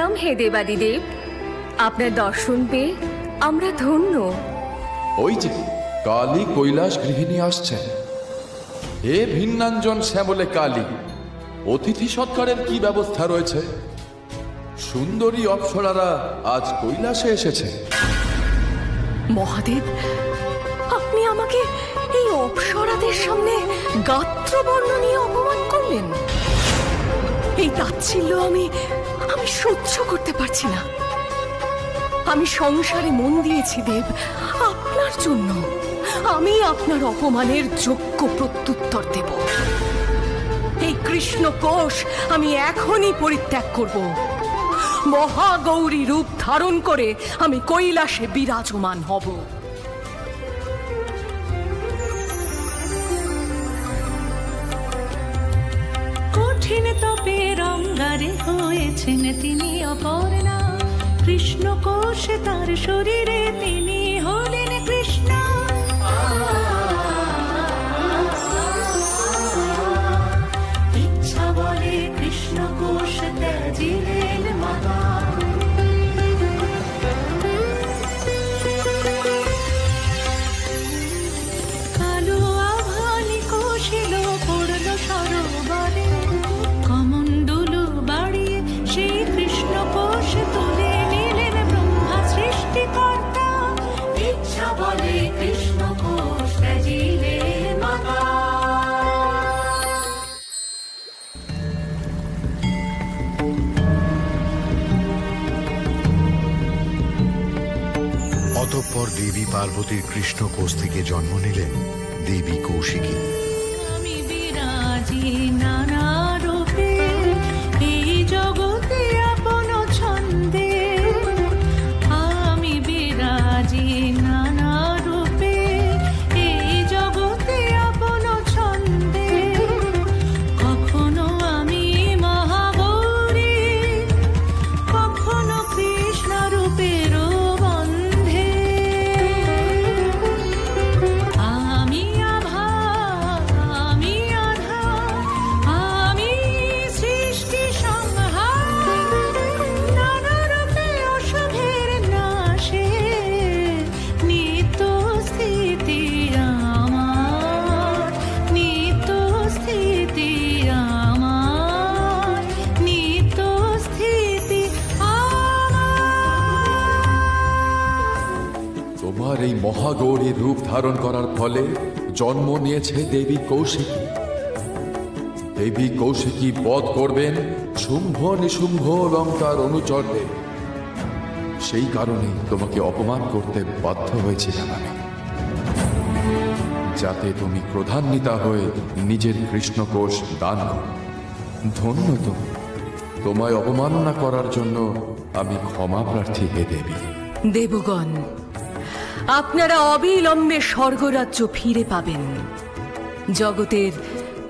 প্রণাম হে দেবাদিদেব, আপনার দর্শন পেয়ে আমরা ধন্য। ওই যে কালী কৈলাস গৃহিণী আসছেন। হে ভিন্নাঞ্জন শ্যামলে কালী, অতিথি সৎকারের কি ব্যবস্থা রয়েছে? সুন্দরী অপ্সরারা আজ কৈলাসে এসেছে। মহাদেব, আপনি আমাকে এই অপ্সরাদের সামনে গাত্রবর্ণ নিয়ে অপমান করলেন। এই তাচ্ছিল্য আমি সহ্য করতে পারছি না। আমি সংসারে মন দিয়েছি দেব আপনার জন্য। আমি আপনার অপমানের যোগ্য প্রত্যুত্তর দেব। এই কৃষ্ণ কোষ আমি এখনই পরিত্যাগ করব। মহাগৌরী রূপ ধারণ করে আমি কৈলাসে বিরাজমান হব। কঠিন তপের অঙ্গারে হয়েছেন তিনি অপর্ণা। কৃষ্ণ কোষে তার শরীরে তিনি হলেন কৃষ্ণ। ইচ্ছা বলে কৃষ্ণ কোষ ত্যাজিলেন মাতা। কালো আভানি কোষিল পড়ল সরোবরে। কমণ্ডলু বাড়িয়ে সেই কৃষ্ণ কোষ তুলে নিলেন ব্রহ্মা সৃষ্টিকর্তা। ইচ্ছা বলে কৃষ্ণ কোষ ত্যাজিলেন মাতা। অতঃপর দেবী পার্বতীর কৃষ্ণ কোষ থেকে জন্ম নিলেন দেবী কৌশিকী। আমি বিরাজি নানা রূপে এই জগতে আপন ছন্দে। আমি বিরাজি নানা রূপে এই জগতে আপন ছন্দে। কখনো আমি মহাগৌরী, কখনো কৃষ্ণ রূপের বন্ধে। আমি আভা, আমি আধা, আমি সৃষ্টি সংহার। নানা রূপে অশুভের নাশে নিত্য স্থিতি আমার। নিত্য স্থিতি আমার। নিত্য স্থিতি আমার। তোমার এই মহাগৌরীর রূপ ধারণ করার ফলে জন্ম নিয়েছে দেবী কৌশিকী। দেবী কৌশিকী বধ করবেন শুম্ভ নিশুম্ভ লঙ্কার অনুচরদের। সেই কারণে তোমাকে অপমান করতে বাধ্য হয়েছিলাম আমি, যাতে তুমি ক্রোধান্বিতা হয়ে নিজের কৃষ্ণকোষ দান করো। ধন্য তুমি, তোমায় অবমাননা করার জন্য আমি ক্ষমা প্রার্থী হে দেবী। দেবগণ, আপনারা অবিলম্বে স্বর্গরাজ্য ফিরে পাবেন। জগতের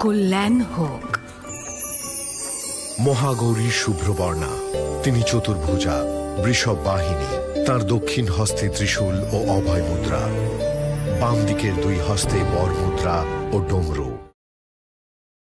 কল্যাণ হোক। মহাগৌরীর শুভ্রবর্ণা, তিনি চতুর্ভুজা, বৃষভ বাহিনী। তার দক্ষিণ হস্তে ত্রিশূল ও অভয় মুদ্রা, বাম দিকের দুই হস্তে বর মুদ্রা ও ডমরু।